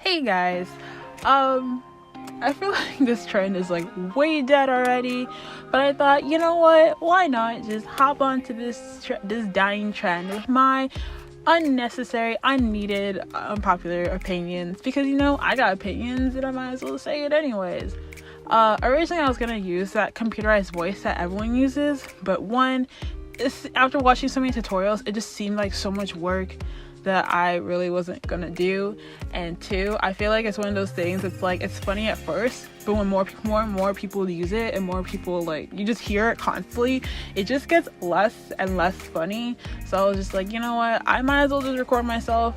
Hey guys, I feel like this trend is like way dead already, but I thought, you know what, why not just hop onto this dying trend with my unnecessary, unneeded, unpopular opinions, because I got opinions and I might as well say it anyways. Originally I was gonna use that computerized voice that everyone uses, but after watching so many tutorials, it just seemed like so much work that I really wasn't gonna do. And two, I feel like it's one of those things, it's like it's funny at first, but when more and more people use it and more people you just hear it constantly, it just gets less and less funny. So I was just like, you know what, I might as well just record myself,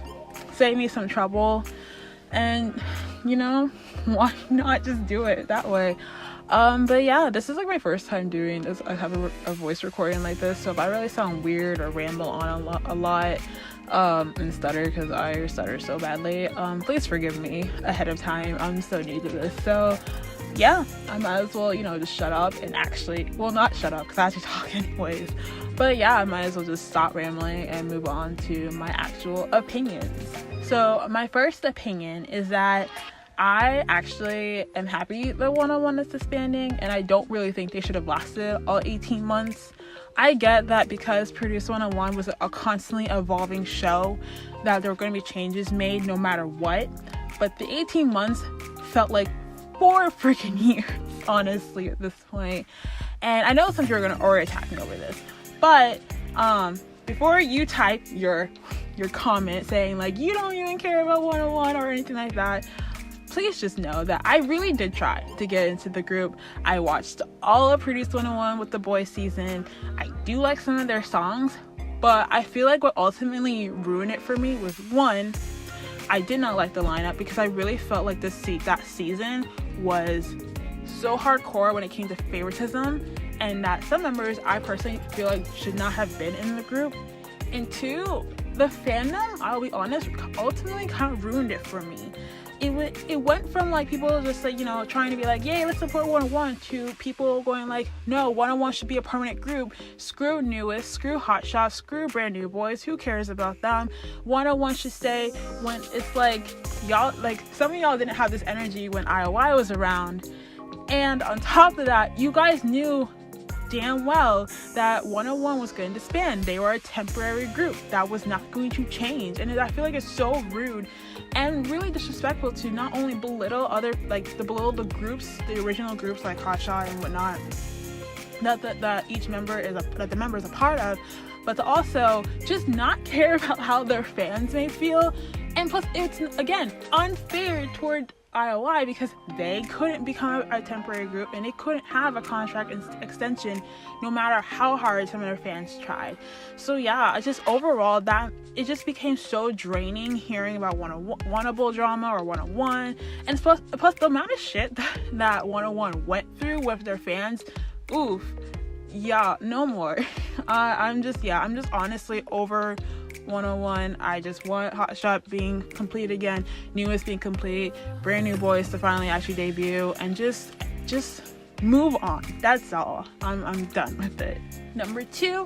save me some trouble, and why not just do it that way. But yeah, this is like my first time doing this. I have a voice recording like this, so if I really sound weird or ramble on a lot and stutter, because I stutter so badly, please forgive me ahead of time. I'm so new to this, so yeah, I might as well just shut up and not shut up because I actually talk anyways, but yeah, I might as well just stop rambling and move on to my actual opinions. So my first opinion is that I actually am happy that 101 is disbanding, and I don't really think they should have lasted all 18 months. I get that because Produce 101 was a constantly evolving show, that there were going to be changes made no matter what, but the 18 months felt like 4 freaking years, honestly, at this point. And I know some people are going to already attack me over this, but before you type your comment saying you don't even care about 101 or anything like that, please just know that I really did try to get into the group. I watched all of Produce 101 with the boys season. I do like some of their songs, but I feel like what ultimately ruined it for me was, one, I did not like the lineup because I really felt like that season was so hardcore when it came to favoritism, and that some members I personally feel like should not have been in the group. And two, the fandom, I'll be honest, ultimately kind of ruined it for me. It went from people just trying to be yay, let's support 101, to people going no, 101 should be a permanent group, screw newest, screw Hotshot, screw brand new boys, who cares about them, 101 should stay. When it's y'all, some of y'all didn't have this energy when IOI was around, and on top of that, you guys knew damn well that 101 was going to disband. They were a temporary group that was not going to change, and I feel like it's so rude and really disrespectful to not only belittle the groups, the original groups like Hotshot and whatnot, that each member that the member is a part of, but to also just not care about how their fans may feel. And plus, it's again unfair toward IOI because they couldn't become a temporary group and they couldn't have a contract extension no matter how hard some of their fans tried. So yeah, I just overall that it just became so draining hearing about Oneable drama or 101, and plus the amount of shit that 101 went through with their fans. Oof, yeah, no more. I'm just honestly over 101. I just want Hotshot being complete again, newest being complete, brand new boys to finally actually debut, and just move on. That's all. I'm done with it. Number 2,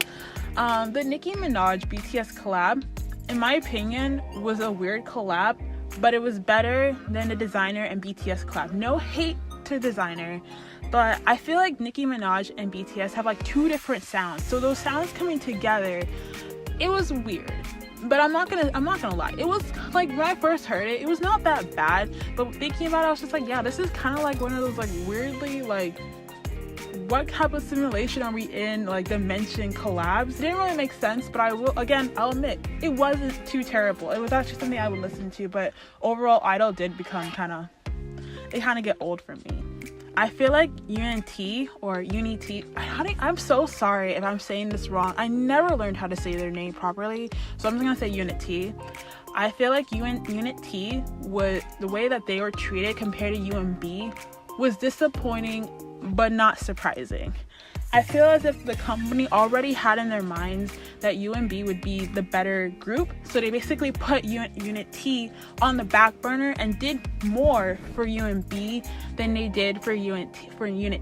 the Nicki Minaj BTS collab, in my opinion, was a weird collab, but it was better than the Designer and BTS collab. No hate to Designer, but I feel like Nicki Minaj and BTS have 2 different sounds, so those sounds coming together, it was weird. But I'm not gonna lie, it was when I first heard it, it was not that bad, but thinking about it, I was just yeah, this is kind of one of those weirdly what type of simulation are we in, dimension collabs. It didn't really make sense, but I'll admit it wasn't too terrible. It was actually something I would listen to, but overall Idol did become kind of get old for me. I feel like UNT or Unity, I'm so sorry if I'm saying this wrong. I never learned how to say their name properly, so I'm just gonna say Unity. I feel like Unity was, the way that they were treated compared to UMB was disappointing but not surprising. I feel as if the company already had in their minds that UMB would be the better group, so they basically put Unit T on the back burner and did more for UMB than they did for Unit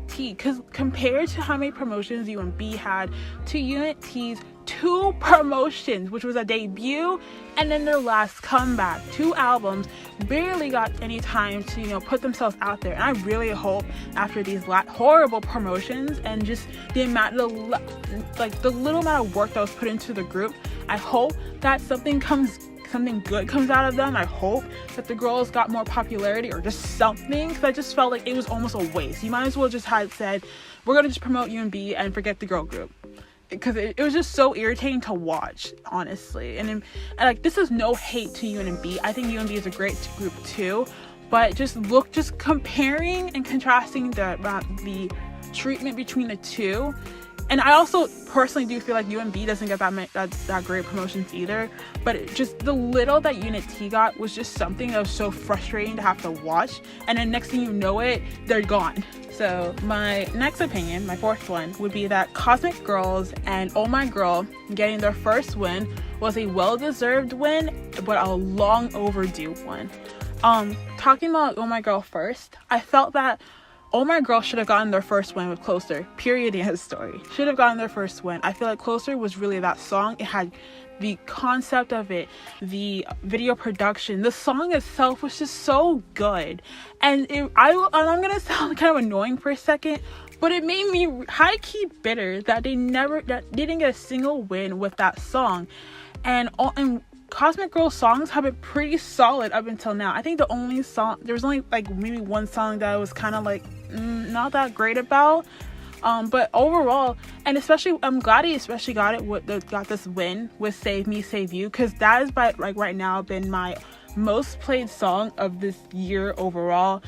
T. Because compared to how many promotions UMB had to Unit T's 2 promotions, which was a debut and then their last comeback. 2 albums, barely got any time to, you know, put themselves out there. And I really hope after these horrible promotions and just the little amount of work that was put into the group, I hope that something good comes out of them. I hope that the girls got more popularity or just something, because I just felt like it was almost a waste. You might as well just had said, we're gonna just promote UNB and forget the girl group, because it was just so irritating to watch, honestly. And like, this is no hate to UNB. I think UNB is a great group too, but just comparing and contrasting the treatment between the two. And I also personally do feel like UNB doesn't get that great promotions either. But just the little that Unit T got was just something that was so frustrating to have to watch. And then next thing you know it, they're gone. So my next opinion, my 4th one, would be that Cosmic Girls and Oh My Girl getting their first win was a well-deserved win, but a long overdue one. Talking about Oh My Girl first, I felt that Oh My Girl should have gotten their first win with Closer. Period. In his story. Should have gotten their first win. I feel like Closer was really that song. It had the concept of it, the video production, the song itself was just so good. And I'm gonna sound kind of annoying for a second, but it made me high-key bitter that they didn't get a single win with that song. And Cosmic Girl songs have been pretty solid up until now. I think there was only like maybe one song that I was kind of like not that great about. But overall, and especially, I'm glad he especially got this win with Save Me, Save You, because that is right now been my most played song of this year overall.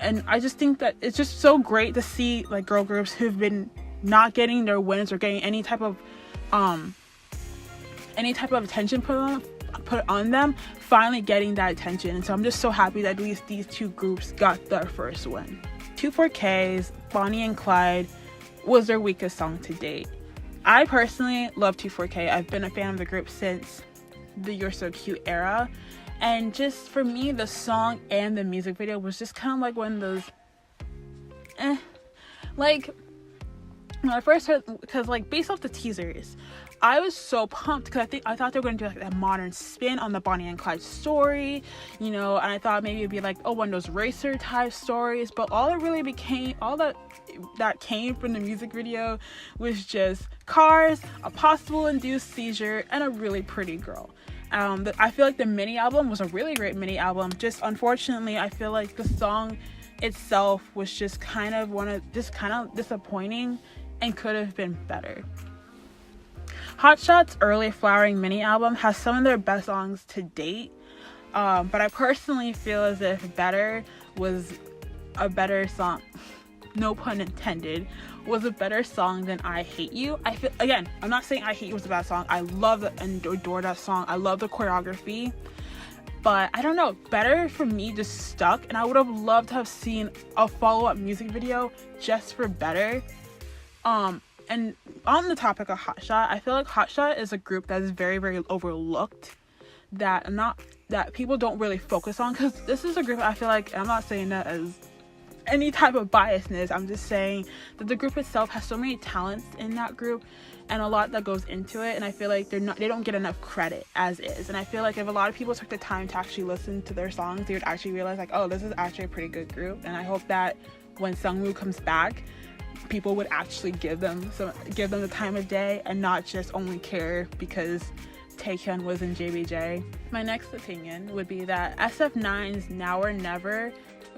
And I just think that it's just so great to see like girl groups who've been not getting their wins or getting any type of attention put on them finally getting that attention. And so I'm just so happy that at least these 2 groups got their first win. 24K's Bonnie and Clyde was their weakest song to date. I personally love 24K. I've been a fan of the group since the You're So Cute era, and just for me, the song and the music video was just kind of like one of those like when I first heard, because like based off the teasers, I was so pumped because I thought they were going to do like a modern spin on the Bonnie and Clyde story, you know, and I thought maybe it'd be like, one of those racer type stories, but all that came from the music video was just cars, a possible induced seizure, and a really pretty girl. I feel like the mini album was a really great mini album. Just unfortunately, I feel like the song itself was just kind of disappointing and could have been better. Hotshot's early Flowering mini album has some of their best songs to date, but I personally feel as if Better was a better song, no pun intended, was a better song than I Hate You. I'm not saying I Hate You was a bad song. I love and adore that song. I love the choreography, but I don't know, Better for me just stuck, and I would have loved to have seen a follow-up music video just for Better. And on the topic of Hotshot, I feel like Hotshot is a group that is very, very overlooked, that people don't really focus on, because this is a group I feel like, I'm not saying that as any type of biasness, I'm just saying that the group itself has so many talents in that group and a lot that goes into it, and I feel like they don't get enough credit as is. And I feel like if a lot of people took the time to actually listen to their songs, they would actually realize like, oh, this is actually a pretty good group. And I hope that when Sungwoo comes back, people would actually give them the time of day and not just only care because Taehyun was in JBJ. My next opinion would be that SF9's Now or Never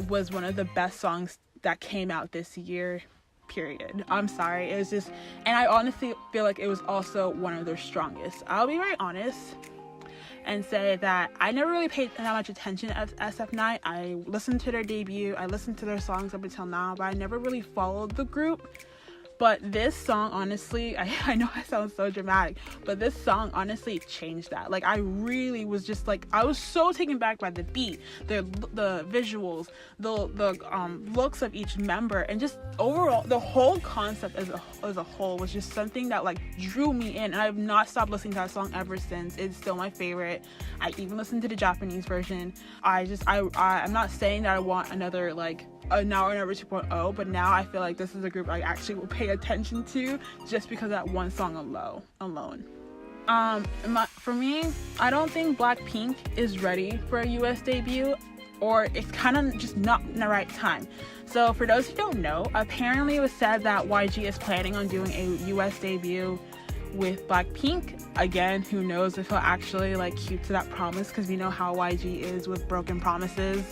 was one of the best songs that came out this year, period. I'm sorry, it was just, and I honestly feel like it was also one of their strongest. I'll be very honest and say that I never really paid that much attention to SF9. I listened to their debut, I listened to their songs up until now, but I never really followed the group. But this song, honestly, I know I sound so dramatic, but this song honestly changed that. Like, I really was just like, I was so taken back by the beat, the visuals, the looks of each member, and just overall, the whole concept as a whole was just something that like drew me in. And I have not stopped listening to that song ever since. It's still my favorite. I even listened to the Japanese version. I'm not saying that I want another like a Now or Never 2.0, but now I feel like this is a group I actually will pay attention to just because of that one song alone. For me, I don't think Blackpink is ready for a US debut, or it's kind of just not in the right time. So for those who don't know, apparently it was said that YG is planning on doing a US debut with Blackpink. Again, who knows if he'll actually like keep to that promise, because we know how YG is with broken promises.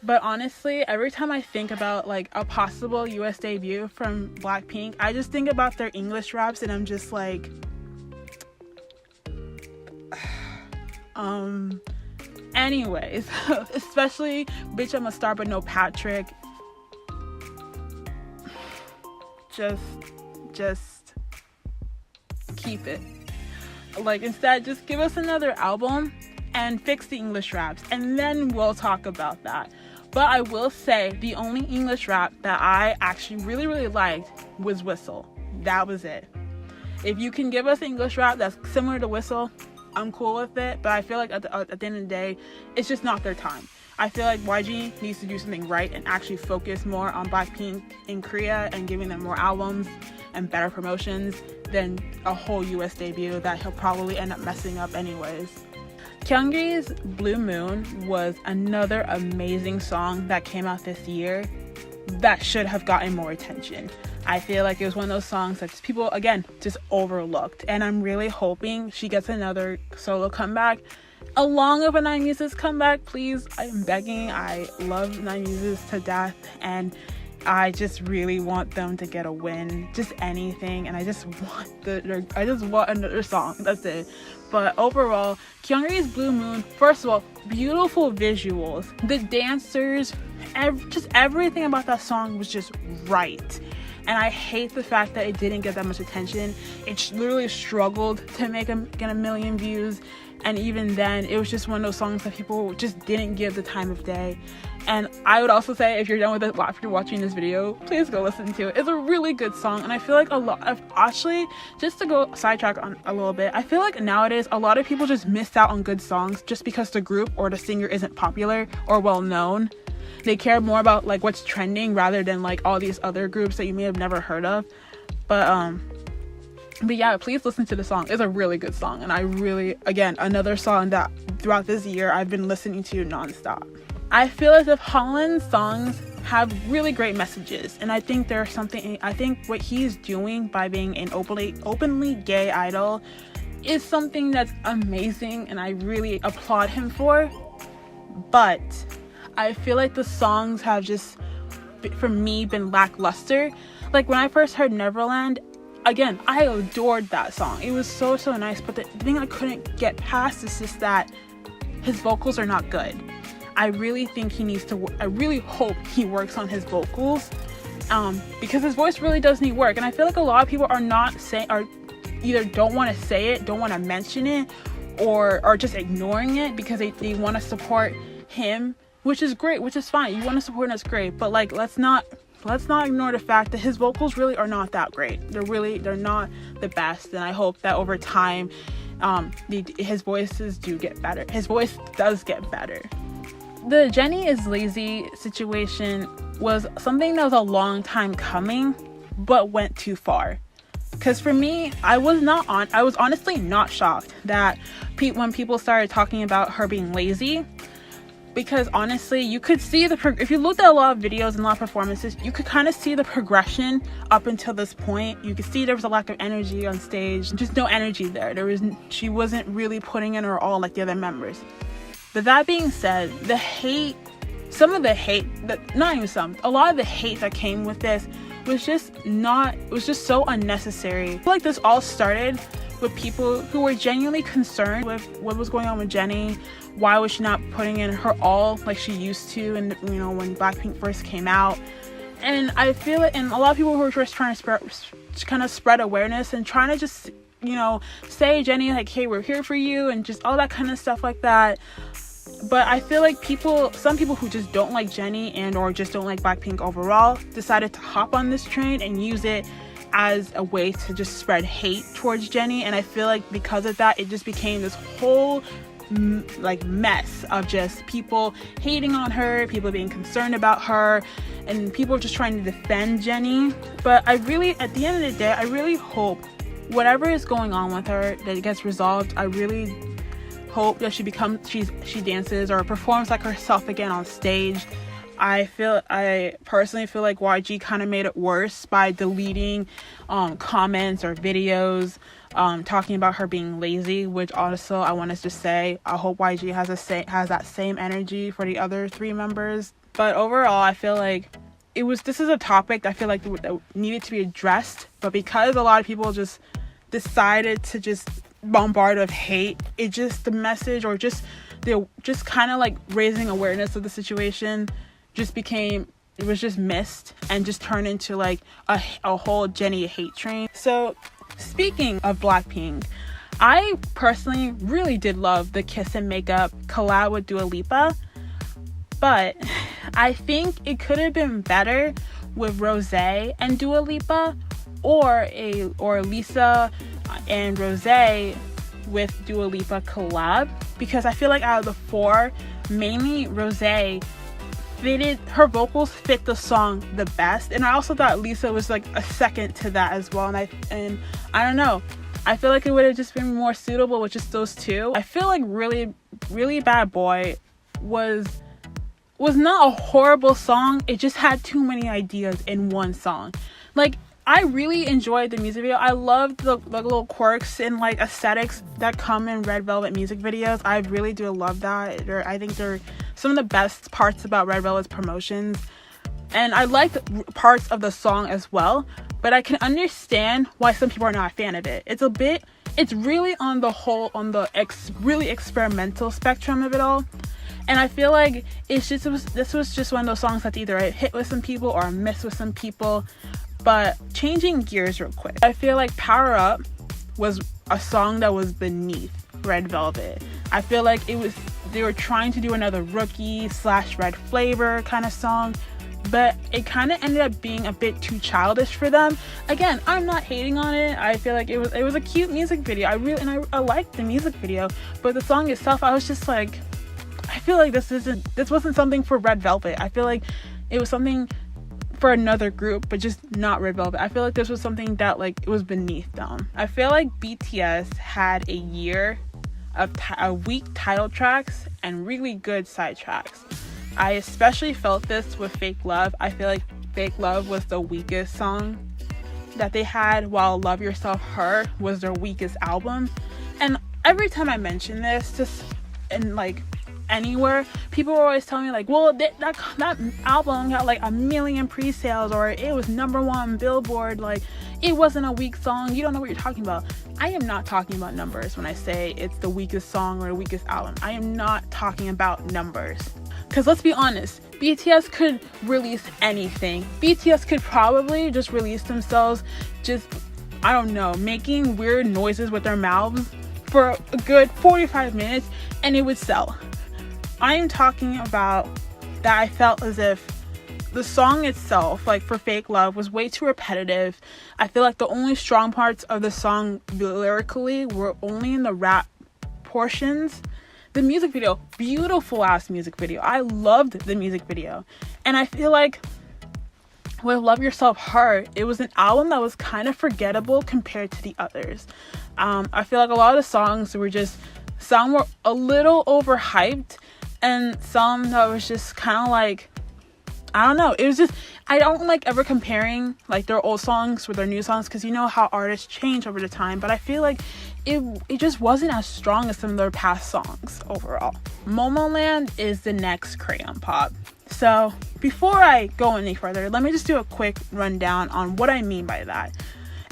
But honestly, every time I think about like a possible US debut from Blackpink, I just think about their English raps and I'm just like, anyways, especially Bitch I'm a Star But No Patrick. Just keep it. Like, instead, just give us another album and fix the English raps, and then we'll talk about that. But I will say the only English rap that I actually really liked was Whistle. That was it. If you can give us an English rap that's similar to Whistle, I'm cool with it. But I feel like at the end of the day, it's just not their time. I feel like YG needs to do something right and actually focus more on Blackpink in Korea and giving them more albums and better promotions than a whole US debut that he'll probably end up messing up anyways. Kyungri's Blue Moon was another amazing song that came out this year that should have gotten more attention. I feel like it was one of those songs that just people, again, just overlooked. And I'm really hoping she gets another solo comeback along with a Nine Muses comeback. Please, I'm begging. I love Nine Muses to death, and I just really want them to get a win, just anything. And I just want another song. That's it. But overall, Kyungri's Blue Moon, first of all, beautiful visuals. The dancers, just everything about that song was just right. And I hate the fact that it didn't get that much attention. It literally struggled to get a million views. And even then, it was just one of those songs that people just didn't give the time of day. And I would also say, if you're done with it, after watching this video, please go listen to it. It's a really good song. And I feel like actually, just to go sidetrack on a little bit, I feel like nowadays, a lot of people just miss out on good songs just because the group or the singer isn't popular or well known. They care more about like what's trending rather than like all these other groups that you may have never heard of. But yeah, please listen to the song. It's a really good song, and I really, again, another song that throughout this year I've been listening to nonstop. I feel as if Holland's songs have really great messages, and I think what he's doing by being an openly gay idol is something that's amazing, and I really applaud him for. But I feel like the songs have just, for me, been lackluster. Like when I first heard Neverland, again, I adored that song. It was so nice, but the thing I couldn't get past is just that his vocals are not good. I really think I really hope he works on his vocals, because his voice really does need work. And I feel like a lot of people are either don't want to say it, don't want to mention it, or are just ignoring it because they want to support him, which is great, which is fine. You want to support him, that's great. But like, let's not ignore the fact that his vocals really are not that great. They're not the best. And I hope that over time, his voices do get better. His voice does get better. The Jennie is lazy situation was something that was a long time coming, but went too far. Because for me, I was honestly not shocked that when people started talking about her being lazy. Because honestly, you could see if you looked at a lot of videos and a lot of performances, you could kind of see the progression up until this point. You could see there was a lack of energy on stage, just no energy there. She wasn't really putting in her all like the other members. But that being said, a lot of the hate that came with this was just so unnecessary. I feel like this all started with people who were genuinely concerned with what was going on with Jennie. Why was she not putting in her all like she used to, and when Blackpink first came out? And I feel it, and a lot of people who were just trying to spread awareness and trying to just say, Jennie, like, hey, we're here for you, and just all that kind of stuff like that. But I feel like some people who just don't like Jennie and or just don't like Blackpink overall decided to hop on this train and use it as a way to just spread hate towards Jennie. And I feel like because of that, it just became this whole mess of just people hating on her, people being concerned about her, and people just trying to defend Jennie. But at the end of the day, I really hope whatever is going on with her, that it gets resolved. I really hope that she dances or performs like herself again on stage. I personally feel like YG kind of made it worse by deleting comments or videos talking about her being lazy, which also I want to just say I hope YG has that same energy for the other 3 members. But overall, I feel like this is a topic that I feel like that needed to be addressed, but because a lot of people just decided to just bombard with hate, the message, or just kind of like raising awareness of the situation it was just missed and just turned into like a whole Jennie hate train. So speaking of Blackpink, I personally really did love the Kiss and Makeup collab with Dua Lipa, but I think it could have been better with Rosé and Dua Lipa, or Lisa and Rosé with Dua Lipa collab, because I feel like out of the 4, mainly Rosé her vocals fit the song the best, and I also thought Lisa was like a second to that as well, and I don't know, I feel like it would have just been more suitable with just those 2. I feel like Really Really Bad Boy was not a horrible song, it just had too many ideas in one song. Like, I really enjoyed the music video. I loved the little quirks and like aesthetics that come in Red Velvet music videos. I really do love that. I think they're some of the best parts about Red Velvet's promotions. And I liked parts of the song as well, but I can understand why some people are not a fan of it. It's really on the whole, on the really experimental spectrum of it all. And I feel like this was just one of those songs that either hit with some people or miss with some people. But changing gears real quick, I feel like Power Up was a song that was beneath Red Velvet. I feel like they were trying to do another Rookie / Red Flavor kind of song, but it kind of ended up being a bit too childish for them. Again, I'm not hating on it. I feel like it was a cute music video. I liked the music video, but the song itself, I was just like, I feel like this wasn't something for Red Velvet. I feel like it was something for another group, but just not Red Velvet. I feel like this was something that like it was beneath them. I feel like BTS had a year of weak title tracks and really good side tracks. I especially felt this with Fake Love. I feel like Fake Love was the weakest song that they had, while Love Yourself Her was their weakest album. And every time I mention this, just in like anywhere, people were always telling me like, well, that album got like 1 million pre-sales, or it was #1 Billboard, like it wasn't a weak song. You don't know what you're talking about. I am not talking about numbers when I say it's the weakest song or the weakest album. I am not talking about numbers, because let's be honest, BTS could release anything. BTS could probably just release themselves just, I don't know, making weird noises with their mouths for a good 45 minutes and it would sell. I am talking about that I felt as if the song itself, like for Fake Love, was way too repetitive. I feel like the only strong parts of the song lyrically were only in the rap portions. The music video, beautiful ass music video. I loved the music video. And I feel like with Love Yourself Her, it was an album that was kind of forgettable compared to the others. I feel like a lot of the songs some were a little overhyped, and some that was just kind of like, I don't know. It was just, I don't like ever comparing like their old songs with their new songs, because you know how artists change over the time. But I feel like it just wasn't as strong as some of their past songs overall. Momoland is the next Crayon Pop. So before I go any further, let me just do a quick rundown on what I mean by that.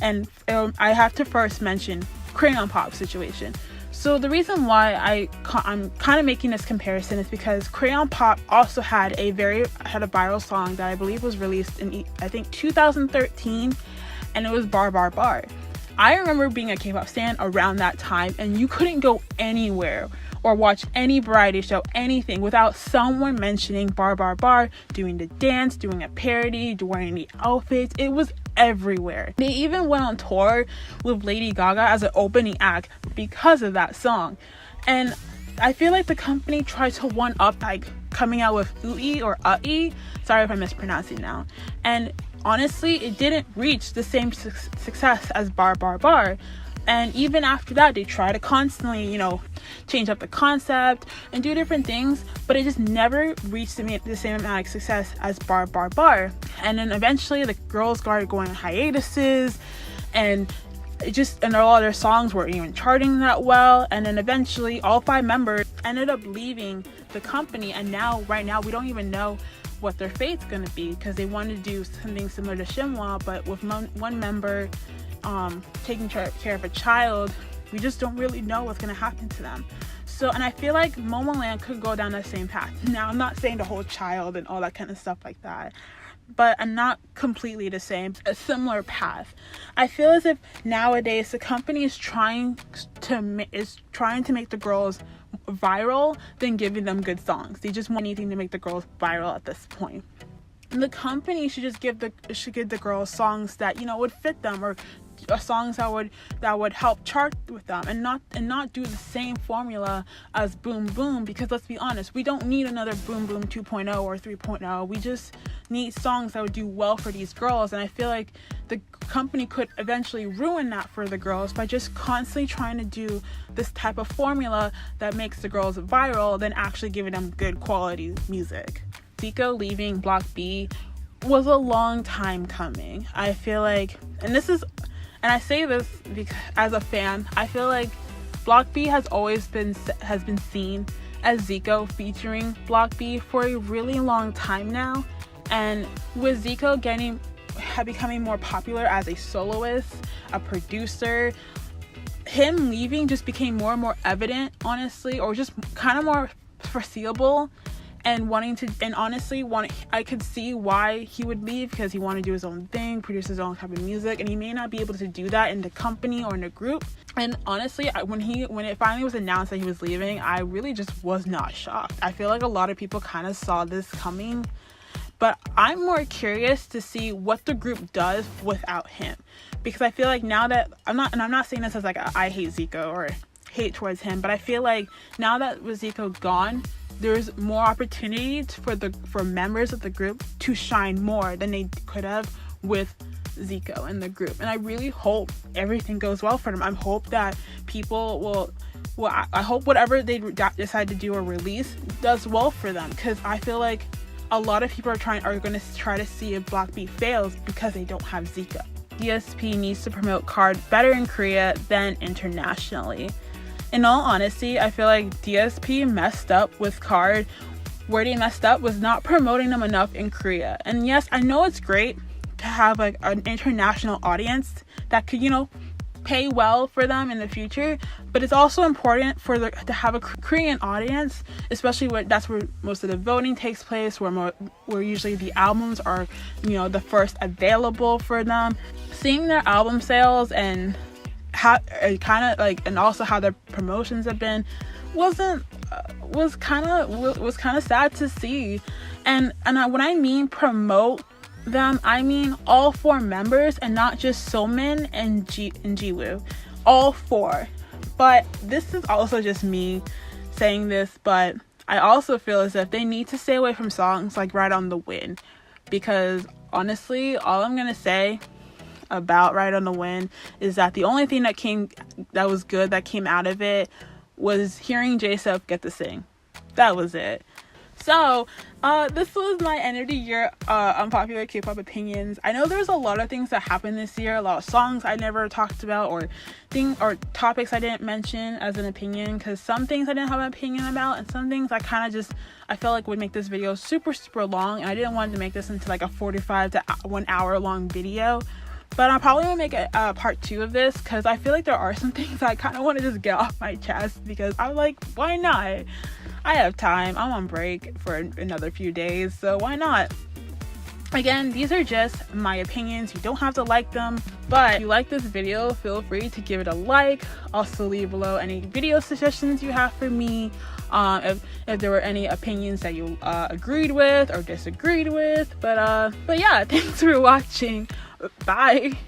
And I have to first mention Crayon Pop situation. So the reason why I'm kind of making this comparison is because Crayon Pop also had a viral song that I believe was released in, I think, 2013, and it was Bar Bar Bar. I remember being a K-pop stan around that time, and you couldn't go anywhere or watch any variety show, anything, without someone mentioning Bar Bar Bar, doing the dance, doing a parody, wearing the outfits. It was everywhere. They even went on tour with Lady Gaga as an opening act because of that song. And I feel like the company tried to one up, like coming out with Ui or Ui, sorry if I'm mispronouncing now, and honestly, it didn't reach the same success as Bar Bar Bar. And even after that, they try to constantly, you know, change up the concept and do different things, but it just never reached the same amount of success as Bar Bar Bar. And then eventually the girls started going on hiatuses, and a lot of their songs weren't even charting that well. And then eventually all 5 members ended up leaving the company, and right now we don't even know what their fate's gonna be, because they wanted to do something similar to Shinhwa, but with one member taking care of a child, we just don't really know what's gonna happen to them. So, and I feel like Momoland could go down the same path. Now, I'm not saying the whole child and all that kind of stuff like that, but I'm not completely the same, a similar path. I feel as if nowadays the company is trying to make the girls viral than giving them good songs. They just want anything to make the girls viral at this point. And the company should just give the girls songs that, you know, would fit them, or songs that would help chart with them, and not do the same formula as Boom Boom, because let's be honest, we don't need another Boom Boom 2.0 or 3.0. We just need songs that would do well for these girls. And I feel like the company could eventually ruin that for the girls by just constantly trying to do this type of formula that makes the girls viral than actually giving them good quality music. Zico leaving Block B was a long time coming. I feel like, and I say this because as a fan, I feel like Block B has been seen as Zico featuring Block B for a really long time now. And with Zico becoming more popular as a soloist, a producer, him leaving just became more and more evident, honestly, or just kind of more foreseeable. And honestly, I could see why he would leave, because he wanted to do his own thing, produce his own type of music, and he may not be able to do that in the company or in the group. And honestly, when it finally was announced that he was leaving, I really just was not shocked. I feel like a lot of people kind of saw this coming, but I'm more curious to see what the group does without him, because I feel like now that I'm not saying this as like I hate Zico or hate towards him, but I feel like now that with Zico gone, there's more opportunity for members of the group to shine more than they could have with Zico in the group. And I really hope everything goes well for them. I hope that people I hope whatever they decide to do or release does well for them, because I feel like a lot of people are going to try to see if Block B fails because they don't have Zico. DSP needs to promote KARD better in Korea than internationally. In all honesty, I feel like DSP messed up with KARD. Where they messed up was not promoting them enough in Korea. And yes, I know it's great to have like an international audience that could, you know, pay well for them in the future, but it's also important to have a Korean audience, especially that's where most of the voting takes place, where usually the albums are, you know, the first available for them. Seeing their album sales and how and also how their promotions have been was kind of sad to see. And when I mean promote them, I mean all 4 members, and not just Somin and Jiwoo, all 4. But this is also just me saying this, but I also feel as if they need to stay away from songs like Ride on the Wind, because honestly, all I'm gonna say about Ride on the Wind is that the only thing that was good that came out of it was hearing J-Sub get to sing. That was it. So this was my end of the year unpopular K-pop opinions. I know there's a lot of things that happened this year, a lot of songs I never talked about, or topics I didn't mention as an opinion, because some things I didn't have an opinion about, and some things I felt like would make this video super long, and I didn't want to make this into like a 45 to 1 hour long video. But I'm probably gonna make a part 2 of this, because I feel like there are some things I kind of want to just get off my chest, because I'm like, why not? I have time. I'm on break for another few days, so why not? Again, these are just my opinions. You don't have to like them, but if you like this video, feel free to give it a like. Also leave below any video suggestions you have for me, if there were any opinions that you agreed with or disagreed with. But yeah, thanks for watching. Bye.